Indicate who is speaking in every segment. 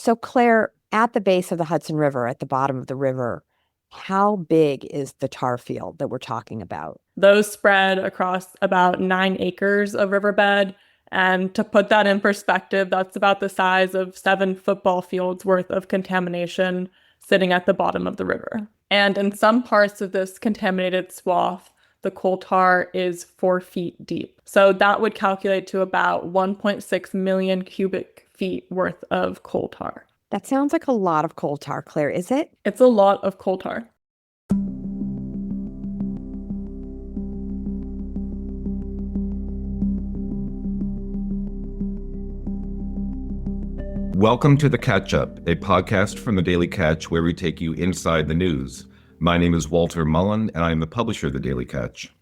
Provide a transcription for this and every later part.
Speaker 1: So, Claire, at the base of the Hudson River, at the bottom of the river, how big is the tar field that we're talking about?
Speaker 2: Those spread across about 9 acres of riverbed. And to put that in perspective, that's about the size of 7 football fields worth of contamination sitting at the bottom of the river. And in some parts of this contaminated swath, the coal tar is 4 feet deep. So that would calculate to about 1.6 million cubic feet worth of coal tar.
Speaker 1: That sounds like a lot of coal tar, Claire, is it?
Speaker 2: It's a lot of coal tar.
Speaker 3: Welcome to The Catch Up, a podcast from the Daily Catch where we take you inside the news. My name is Walter Mullen, and I am the publisher of the Daily Catch.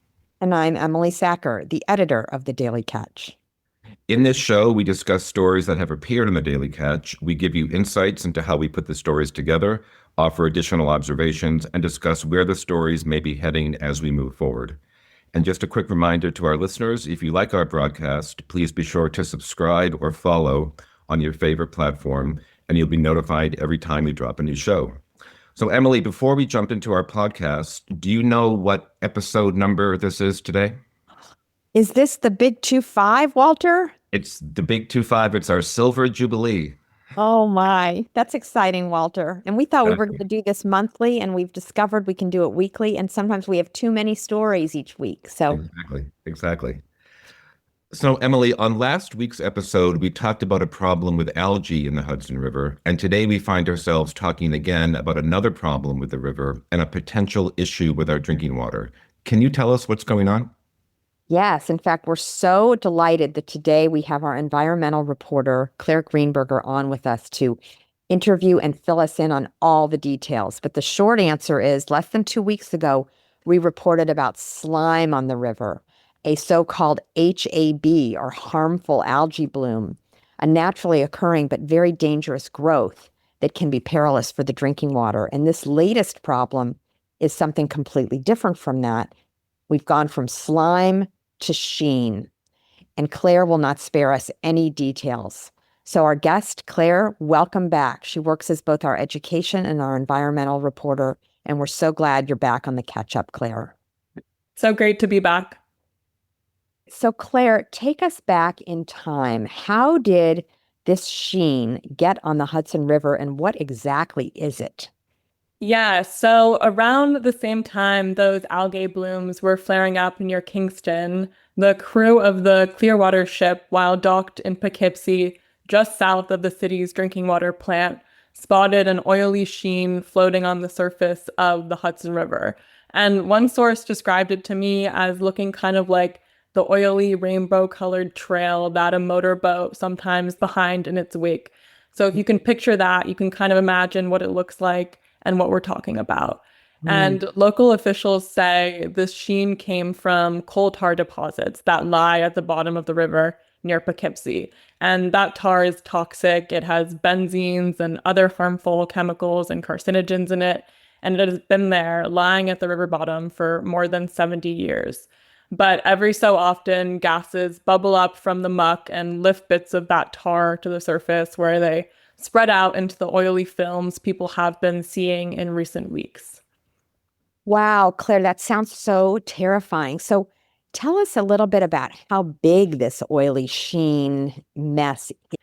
Speaker 1: And I'm Emily Sachar, the editor of the Daily Catch.
Speaker 3: In this show, we discuss stories that have appeared in the Daily Catch. We give you insights into how we put the stories together, offer additional observations, and discuss where the stories may be heading as we move forward. And just a quick reminder to our listeners, if you like our broadcast, please be sure to subscribe or follow on your favorite platform, and you'll be notified every time we drop a new show. So, Emily, before we jump into our podcast, do you know what episode number this is today?
Speaker 1: Is this the Big 25, Walter?
Speaker 3: It's the Big 25. It's our Silver Jubilee.
Speaker 1: Oh my, that's exciting, Walter. And we thought we were going to do this monthly, and we've discovered we can do it weekly, and sometimes we have too many stories each week. So
Speaker 3: Exactly. So, Emily, on last week's episode, we talked about a problem with algae in the Hudson River, and today we find ourselves talking again about another problem with the river and a potential issue with our drinking water. Can you tell us what's going on?
Speaker 1: yes, in fact, we're so delighted that today we have our environmental reporter, Claire Greenburger, on with us to interview and fill us in on all the details. But the short answer is less than 2 weeks ago, we reported about slime on the river, a so-called HAB, or harmful algae bloom, a naturally occurring but very dangerous growth that can be perilous for the drinking water. And this latest problem is something completely different from that. We've gone from slime to sheen, and Claire will not spare us any details. So our guest, Claire, welcome back. She works as both our education and our environmental reporter, and we're so glad you're back on the Catch Up, Claire.
Speaker 2: So great to be back.
Speaker 1: So Claire, take us back in time. How did this sheen get on the Hudson River, and what exactly is it?
Speaker 2: Yeah, so around the same time those algae blooms were flaring up near Kingston, the crew of the Clearwater ship, while docked in Poughkeepsie, just south of the city's drinking water plant, spotted an oily sheen floating on the surface of the Hudson River. And one source described it to me as looking kind of like the oily rainbow-colored trail that a motorboat sometimes behind in its wake. So if you can picture that, you can kind of imagine what it looks like and what we're talking about. And local officials say this sheen came from coal tar deposits that lie at the bottom of the river near Poughkeepsie. And that tar is toxic. It has benzenes and other harmful chemicals and carcinogens in it. And it has been there lying at the river bottom for more than 70 years. But every so often, gases bubble up from the muck and lift bits of that tar to the surface, where they spread out into the oily films people have been seeing in recent weeks.
Speaker 1: Wow, Claire, that sounds so terrifying. So tell us a little bit about how big this oily sheen mess is.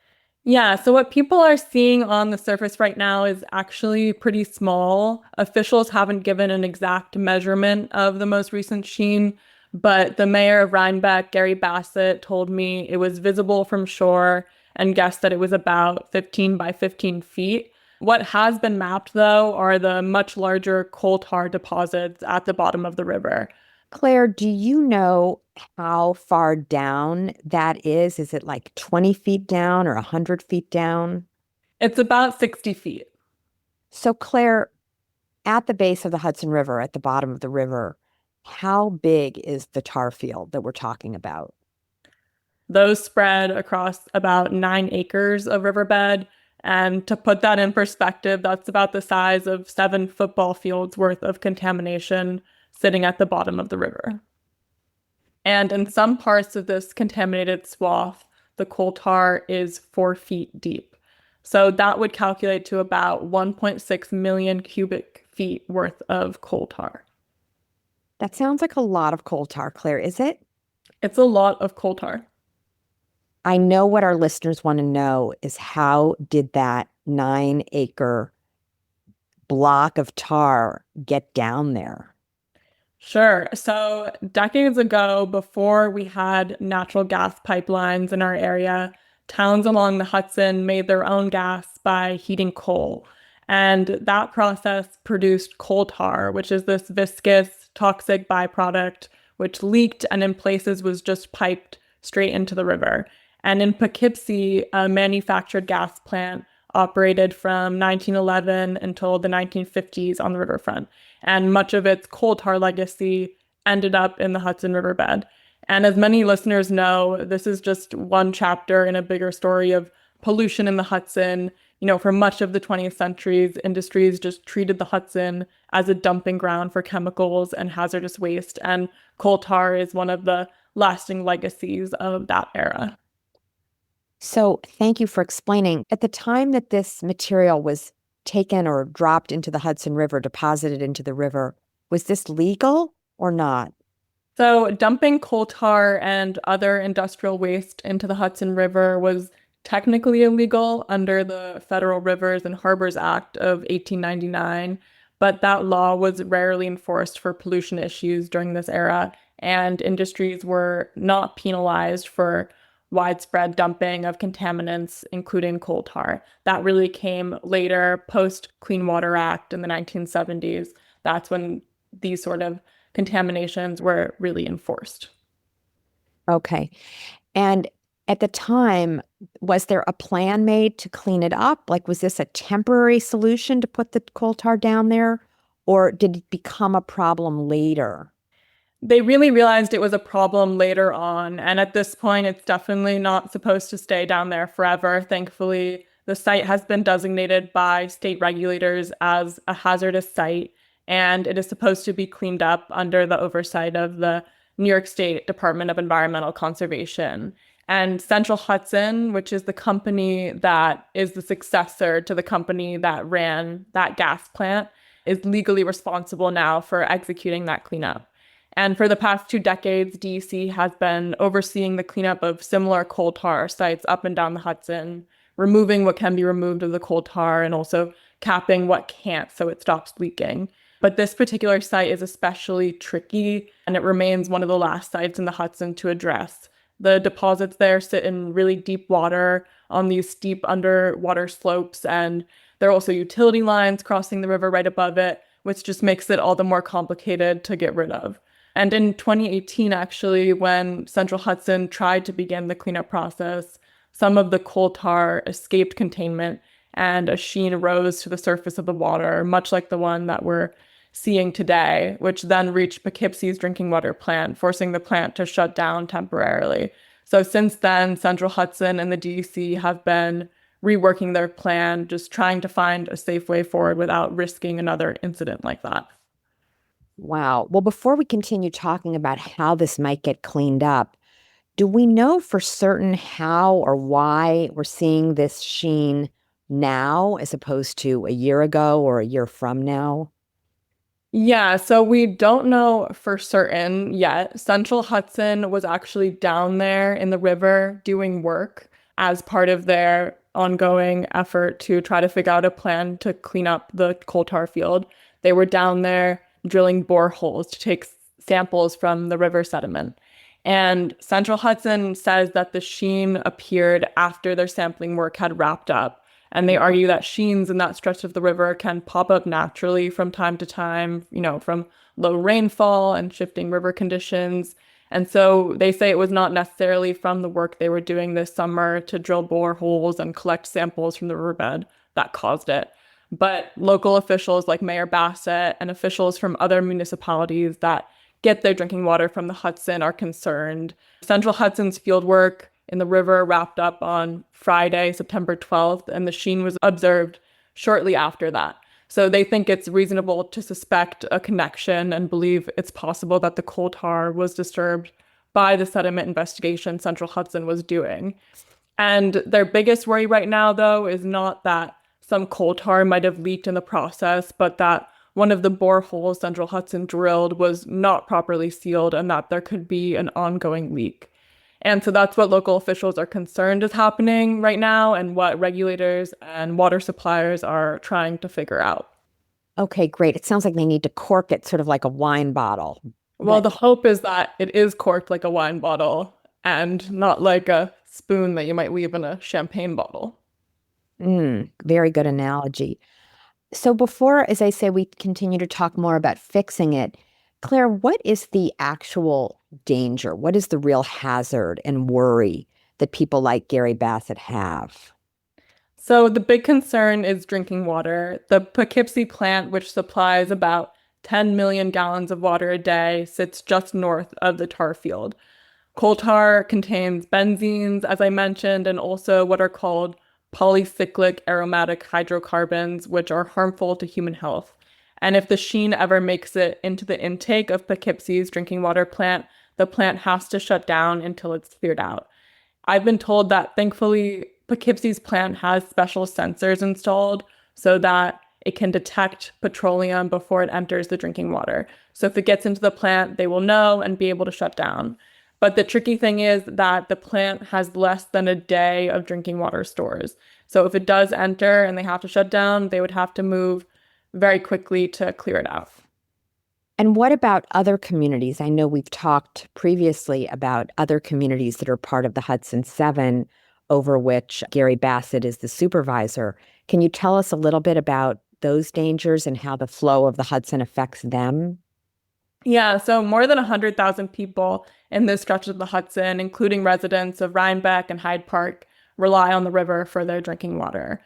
Speaker 2: Yeah, so what people are seeing on the surface right now is actually pretty small. Officials haven't given an exact measurement of the most recent sheen, but the mayor of Rhinebeck, Gary Bassett, told me it was visible from shore and guessed that it was about 15 by 15 feet. What has been mapped, though, are the much larger coal tar deposits at the bottom of the river.
Speaker 1: Claire, do you know how far down that is? Is it like 20 feet down or 100 feet down?
Speaker 2: It's about 60 feet.
Speaker 1: So, Claire, at the base of the Hudson River, at the bottom of the river, how big is the tar field that we're talking about?
Speaker 2: Those spread across about 9 acres of riverbed. And to put that in perspective, that's about the size of 7 football fields worth of contamination sitting at the bottom of the river. And in some parts of this contaminated swath, the coal tar is 4 feet deep. So that would calculate to about 1.6 million cubic feet worth of coal tar.
Speaker 1: That sounds like a lot of coal tar, Claire, is it?
Speaker 2: It's a lot of coal tar.
Speaker 1: I know what our listeners want to know is how did that 9-acre block of tar get down there?
Speaker 2: Sure. So decades ago, before we had natural gas pipelines in our area, towns along the Hudson made their own gas by heating coal. And that process produced coal tar, which is this viscous, toxic byproduct, which leaked and in places was just piped straight into the river. And in Poughkeepsie, a manufactured gas plant operated from 1911 until the 1950s on the riverfront. And much of its coal tar legacy ended up in the Hudson Riverbed. And as many listeners know, this is just one chapter in a bigger story of pollution in the Hudson. For much of the 20th century, industries just treated the Hudson as a dumping ground for chemicals and hazardous waste. And coal tar is one of the lasting legacies of that era.
Speaker 1: So thank you for explaining. At the time that this material was taken or dropped into the Hudson River, deposited into the river, was this legal or not?
Speaker 2: So dumping coal tar and other industrial waste into the Hudson River was technically illegal under the Federal Rivers and Harbors Act of 1899, but that law was rarely enforced for pollution issues during this era, and industries were not penalized for widespread dumping of contaminants, including coal tar. That really came later, post Clean Water Act in the 1970s. That's when these sort of contaminations were really enforced.
Speaker 1: Okay. And at the time, was there a plan made to clean it up? Like, was this a temporary solution to put the coal tar down there? Or did it become a problem later?
Speaker 2: They really realized it was a problem later on. And at this point, it's definitely not supposed to stay down there forever. Thankfully, the site has been designated by state regulators as a hazardous site, and it is supposed to be cleaned up under the oversight of the New York State Department of Environmental Conservation. And Central Hudson, which is the company that is the successor to the company that ran that gas plant, is legally responsible now for executing that cleanup. And for the past 2 decades, DEC has been overseeing the cleanup of similar coal tar sites up and down the Hudson, removing what can be removed of the coal tar and also capping what can't so it stops leaking. But this particular site is especially tricky, and it remains one of the last sites in the Hudson to address. The deposits there sit in really deep water on these steep underwater slopes, and there are also utility lines crossing the river right above it, which just makes it all the more complicated to get rid of. And in 2018, actually, when Central Hudson tried to begin the cleanup process, some of the coal tar escaped containment and a sheen rose to the surface of the water, much like the one that we're seeing today, which then reached Poughkeepsie's drinking water plant, forcing the plant to shut down temporarily. So since then, Central Hudson and the DEC have been reworking their plan, just trying to find a safe way forward without risking another incident like that.
Speaker 1: Wow. Well, before we continue talking about how this might get cleaned up, do we know for certain how or why we're seeing this sheen now as opposed to a year ago or a year from now?
Speaker 2: Yeah, so we don't know for certain yet. Central Hudson was actually down there in the river doing work as part of their ongoing effort to try to figure out a plan to clean up the coal tar field. They were down there drilling boreholes to take samples from the river sediment. And Central Hudson says that the sheen appeared after their sampling work had wrapped up. And they argue that sheens in that stretch of the river can pop up naturally from time to time, from low rainfall and shifting river conditions. And so they say it was not necessarily from the work they were doing this summer to drill boreholes and collect samples from the riverbed that caused it. But local officials like Mayor Bassett and officials from other municipalities that get their drinking water from the Hudson are concerned. Central Hudson's fieldwork in the river wrapped up on Friday, September 12th, and the sheen was observed shortly after that. So they think it's reasonable to suspect a connection and believe it's possible that the coal tar was disturbed by the sediment investigation Central Hudson was doing. And their biggest worry right now, though, is not that some coal tar might have leaked in the process, but that one of the boreholes Central Hudson drilled was not properly sealed and that there could be an ongoing leak. And so that's what local officials are concerned is happening right now and what regulators and water suppliers are trying to figure out.
Speaker 1: Okay, great. It sounds like they need to cork it sort of like a wine bottle.
Speaker 2: Well, the hope is that it is corked like a wine bottle and not like a spoon that you might leave in a champagne bottle.
Speaker 1: Very good analogy. So before, as I say, we continue to talk more about fixing it, Claire, what is the actual danger? What is the real hazard and worry that people like Gary Bassett have?
Speaker 2: So the big concern is drinking water. The Poughkeepsie plant, which supplies about 10 million gallons of water a day, sits just north of the tar field. Coal tar contains benzenes, as I mentioned, and also what are called polycyclic aromatic hydrocarbons, which are harmful to human health. And if the sheen ever makes it into the intake of Poughkeepsie's drinking water plant, the plant has to shut down until it's cleared out. I've been told that thankfully Poughkeepsie's plant has special sensors installed so that it can detect petroleum before it enters the drinking water. So if it gets into the plant, they will know and be able to shut down. But the tricky thing is that the plant has less than a day of drinking water stores. So if it does enter and they have to shut down, they would have to move very quickly to clear it out.
Speaker 1: And what about other communities? I know we've talked previously about other communities that are part of the Hudson 7, over which Gary Bassett is the supervisor. Can you tell us a little bit about those dangers and how the flow of the Hudson affects them?
Speaker 2: Yeah, so more than 100,000 people in this stretch of the Hudson, including residents of Rhinebeck and Hyde Park, rely on the river for their drinking water.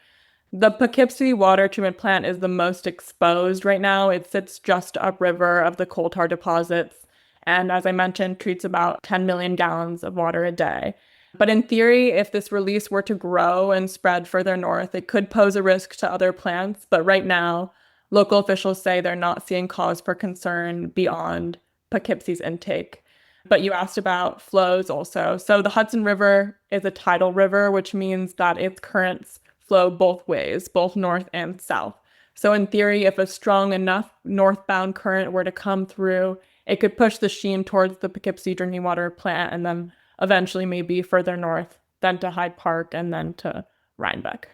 Speaker 2: The Poughkeepsie water treatment plant is the most exposed right now. It sits just upriver of the coal tar deposits, and as I mentioned, treats about 10 million gallons of water a day. But in theory, if this release were to grow and spread further north, it could pose a risk to other plants. But right now, local officials say they're not seeing cause for concern beyond Poughkeepsie's intake. But you asked about flows also. So the Hudson River is a tidal river, which means that its currents flow both ways, both north and south. So in theory, if a strong enough northbound current were to come through, it could push the sheen towards the Poughkeepsie drinking water plant and then eventually maybe further north, then to Hyde Park and then to Rhinebeck.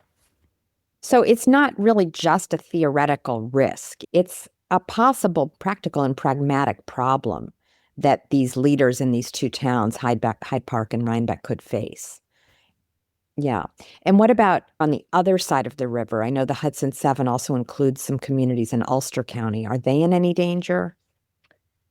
Speaker 1: So it's not really just a theoretical risk. It's a possible practical and pragmatic problem that these leaders in these two towns, Hyde Park and Rhinebeck, could face. Yeah. And what about on the other side of the river? I know the Hudson 7 also includes some communities in Ulster County. Are they in any danger?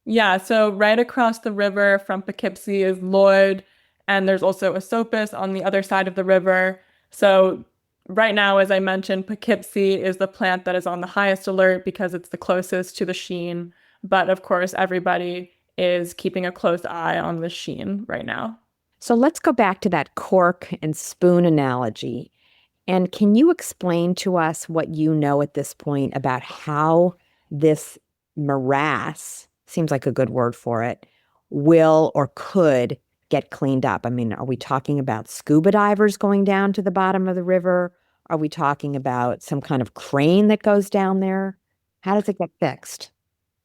Speaker 2: Yeah, so right across the river from Poughkeepsie is Lloyd, and there's also Esopus on the other side of the river. So right now, as I mentioned, Poughkeepsie is the plant that is on the highest alert because it's the closest to the sheen. But of course, everybody is keeping a close eye on the sheen right now.
Speaker 1: So let's go back to that cork and spoon analogy. And can you explain to us what you know at this point about how this morass, seems like a good word for it, will or could get cleaned up? I mean, are we talking about scuba divers going down to the bottom of the river? Are we talking about some kind of crane that goes down there? How does it get fixed?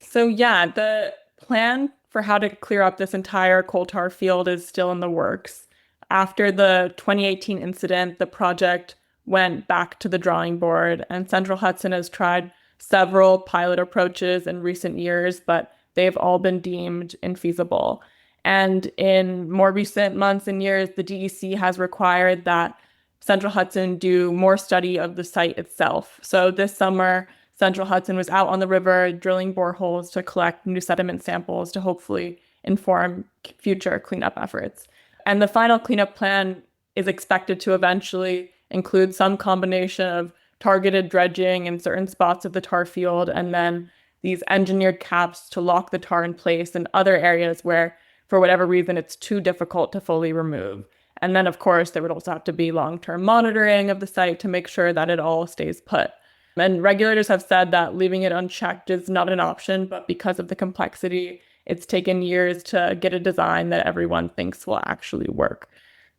Speaker 2: So yeah, the plan for how to clear up this entire coal tar field is still in the works. After the 2018 incident, the project went back to the drawing board, and Central Hudson has tried several pilot approaches in recent years, but they've all been deemed infeasible. And in more recent months and years, the DEC has required that Central Hudson do more study of the site itself. So this summer, Central Hudson was out on the river drilling boreholes to collect new sediment samples to hopefully inform future cleanup efforts. And the final cleanup plan is expected to eventually include some combination of targeted dredging in certain spots of the tar field and then these engineered caps to lock the tar in place in other areas where, for whatever reason, it's too difficult to fully remove. And then, of course, there would also have to be long-term monitoring of the site to make sure that it all stays put. And regulators have said that leaving it unchecked is not an option, but because of the complexity, it's taken years to get a design that everyone thinks will actually work.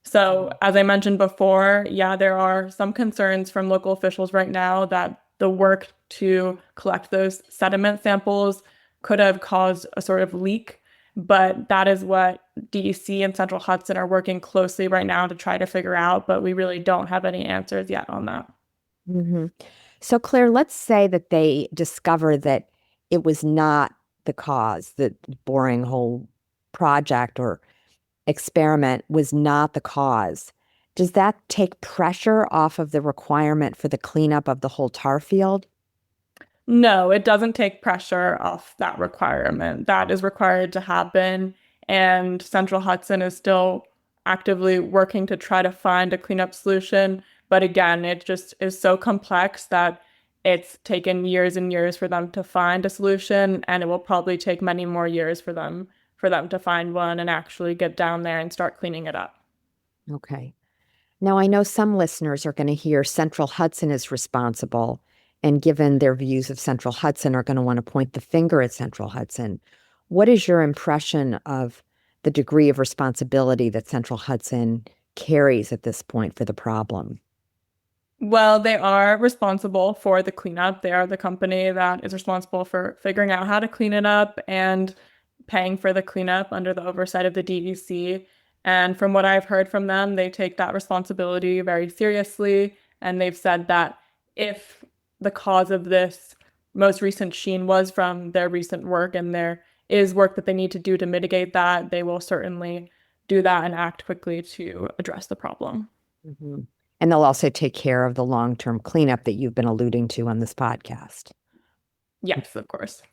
Speaker 2: So as I mentioned before, yeah, there are some concerns from local officials right now that the work to collect those sediment samples could have caused a sort of leak. But that is what DEC and Central Hudson are working closely right now to try to figure out, but we really don't have any answers yet on that.
Speaker 1: Hmm. So, Claire, let's say that they discover that it was not the cause, that boring hole project or experiment was not the cause. Does that take pressure off of the requirement for the cleanup of the whole tar field?
Speaker 2: No, it doesn't take pressure off that requirement. That is required to happen. And Central Hudson is still actively working to try to find a cleanup solution. But again, it just is so complex that it's taken years and years for them to find a solution, and it will probably take many more years for them to find one and actually get down there and start cleaning it up.
Speaker 1: Okay. Now, I know some listeners are going to hear Central Hudson is responsible, and given their views of Central Hudson, are going to want to point the finger at Central Hudson. What is your impression of the degree of responsibility that Central Hudson carries at this point for the problem?
Speaker 2: Well, they are responsible for the cleanup. They are the company that is responsible for figuring out how to clean it up and paying for the cleanup under the oversight of the DEC. And from what I've heard from them, they take that responsibility very seriously. And they've said that if the cause of this most recent sheen was from their recent work and there is work that they need to do to mitigate that, they will certainly do that and act quickly to address the problem.
Speaker 1: Mm-hmm. And they'll also take care of the long-term cleanup that you've been alluding to on this podcast.
Speaker 2: Yes, of course.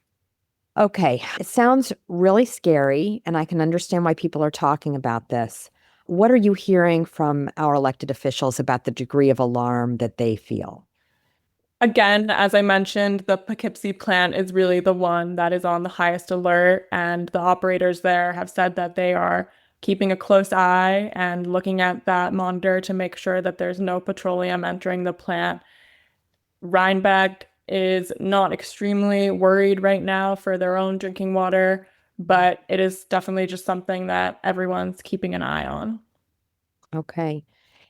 Speaker 1: Okay, it sounds really scary, and I can understand why people are talking about this. What are you hearing from our elected officials about the degree of alarm that they feel?
Speaker 2: Again, as I mentioned, the Poughkeepsie plant is really the one that is on the highest alert, and the operators there have said that they are keeping a close eye and looking at that monitor to make sure that there's no petroleum entering the plant. Rhinebeck is not extremely worried right now for their own drinking water, but it is definitely just something that everyone's keeping an eye on.
Speaker 1: Okay.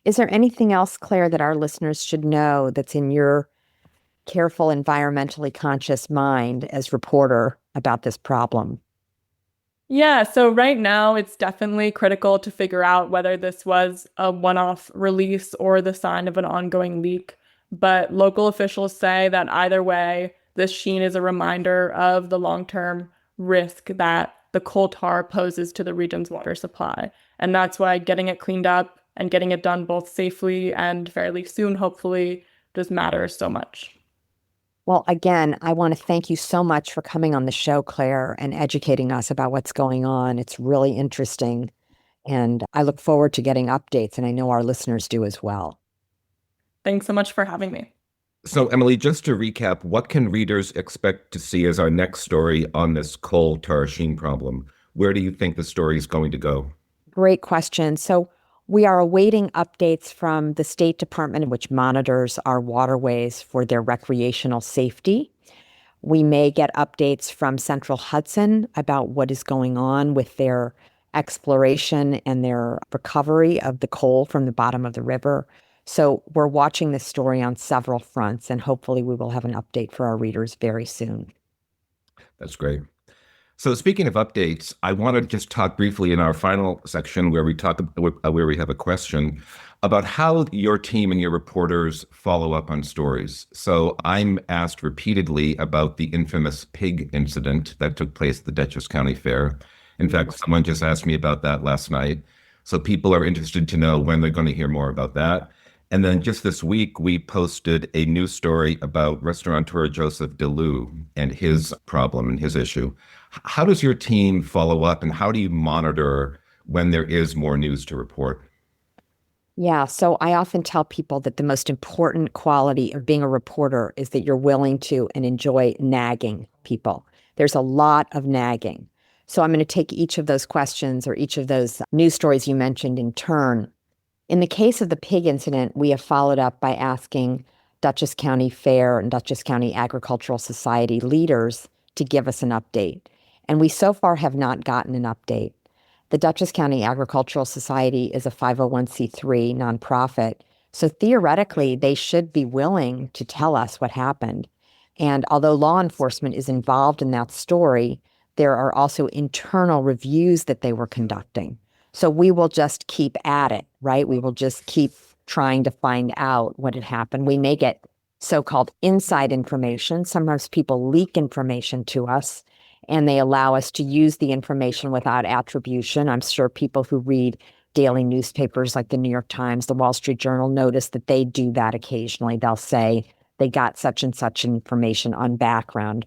Speaker 1: Is there anything else, Claire, that our listeners should know that's in your careful, environmentally conscious mind as reporter about this problem?
Speaker 2: Yeah, so right now it's definitely critical to figure out whether this was a one-off release or the sign of an ongoing leak. But local officials say that either way, this sheen is a reminder of the long-term risk that the coal tar poses to the region's water supply. And that's why getting it cleaned up and getting it done both safely and fairly soon, hopefully, just matters so much.
Speaker 1: Well, again, I want to thank you so much for coming on the show, Claire, and educating us about what's going on. It's really interesting, and I look forward to getting updates, and I know our listeners do as well.
Speaker 2: Thanks so much for having me.
Speaker 3: So, Emily, just to recap, what can readers expect to see as our next story on this coal tar sheen problem? Where do you think the story is going to go?
Speaker 1: Great question. So we are awaiting updates from the State Department, which monitors our waterways for their recreational safety. We may get updates from Central Hudson about what is going on with their exploration and their recovery of the coal from the bottom of the river. So we're watching this story on several fronts, and hopefully we will have an update for our readers very soon.
Speaker 3: That's great. So speaking of updates, I want to just talk briefly in our final section where we have a question about how your team and your reporters follow up on stories. So I'm asked repeatedly about the infamous pig incident that took place at the Dutchess County Fair. In fact, someone just asked me about that last night. So people are interested to know when they're going to hear more about that. And then just this week, we posted a news story about restaurateur Joseph Dalu and his problem and his issue. How does your team follow up, and how do you monitor when there is more news to report?
Speaker 1: Yeah, so I often tell people that the most important quality of being a reporter is that you're willing to and enjoy nagging people. There's a lot of nagging. So I'm going to take each of those questions or each of those news stories you mentioned in turn. In the case of the pig incident, we have followed up by asking Dutchess County Fair and Dutchess County Agricultural Society leaders to give us an update. And we so far have not gotten an update. The Dutchess County Agricultural Society is a 501c3 nonprofit. So theoretically, they should be willing to tell us what happened. And although law enforcement is involved in that story, there are also internal reviews that they were conducting. So we will just keep at it, right? We will just keep trying to find out what had happened. We may get so-called inside information. Sometimes people leak information to us, and they allow us to use the information without attribution. I'm sure people who read daily newspapers like the New York Times, the Wall Street Journal, notice that they do that occasionally. They'll say they got such and such information on background.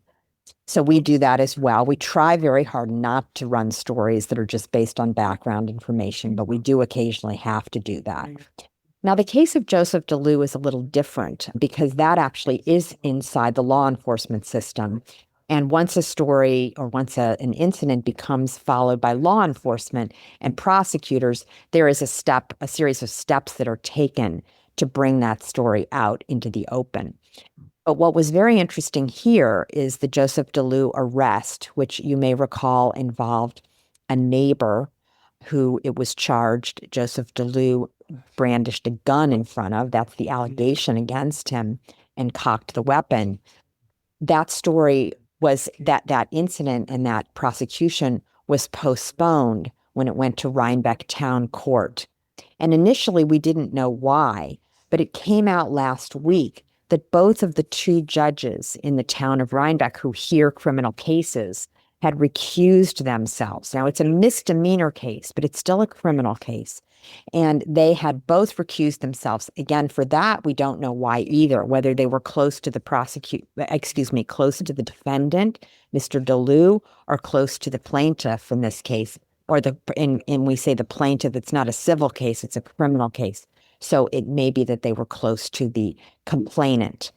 Speaker 1: So we do that as well. We try very hard not to run stories that are just based on background information, but we do occasionally have to do that. Now, the case of Joseph Dalu is a little different because that actually is inside the law enforcement system. And once a story or once an incident becomes followed by law enforcement and prosecutors, there is a series of steps that are taken to bring that story out into the open. But what was very interesting here is the Joseph Dalu arrest, which you may recall involved a neighbor who it was charged Joseph Dalu brandished a gun in front of. That's the allegation against him, and cocked the weapon. That story was that incident and that prosecution was postponed when it went to Rhinebeck Town Court. And initially we didn't know why, but it came out last week that both of the two judges in the town of Rhinebeck who hear criminal cases had recused themselves. Now, it's a misdemeanor case, but it's still a criminal case. And they had both recused themselves. Again, for that, we don't know why either, whether they were close to the close to the defendant, Mr. Dalu, or close to the plaintiff in this case, or and we say the plaintiff, it's not a civil case, it's a criminal case. So it may be that they were close to the complainant.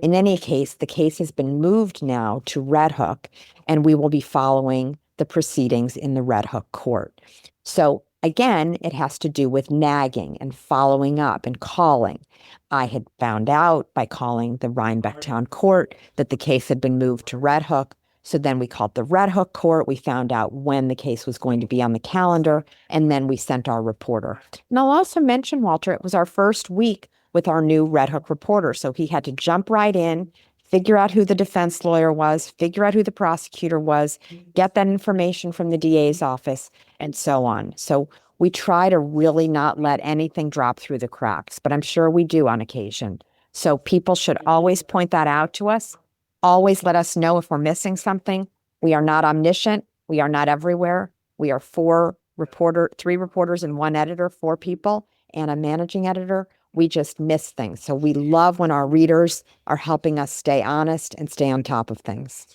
Speaker 1: In any case, the case has been moved now to Red Hook, and we will be following the proceedings in the Red Hook court. So again, it has to do with nagging and following up and calling. I had found out by calling the Rhinebeck Town Court that the case had been moved to Red Hook. So then we called the Red Hook Court. We found out when the case was going to be on the calendar, and then we sent our reporter. And I'll also mention, Walter, it was our first week with our new Red Hook reporter. So he had to jump right in, figure out who the defense lawyer was, figure out who the prosecutor was, get that information from the DA's office, and so on. So we try to really not let anything drop through the cracks, but I'm sure we do on occasion. So people should always point that out to us. Always let us know if we're missing something. We are not omniscient. We are not everywhere. We are 3 reporters and 1 editor, 4 people, and a managing editor. We just miss things. So we love when our readers are helping us stay honest and stay on top of things.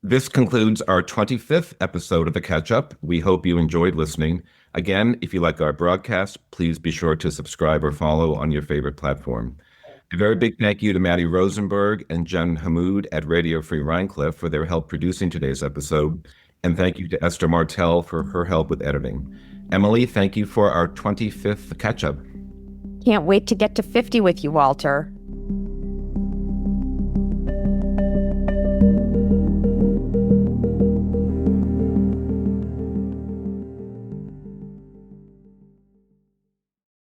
Speaker 3: This concludes our 25th episode of The Catch Up. We hope you enjoyed listening. Again, if you like our broadcast, please be sure to subscribe or follow on your favorite platform. A very big thank you to Matty Rosenberg and Jen Hammoud at Radio Free Rhinecilff for their help producing today's episode. And thank you to Esther Martel for her help with editing. Emily, thank you for our 25th Catch Up.
Speaker 1: Can't wait to get to 50 with you, Walter.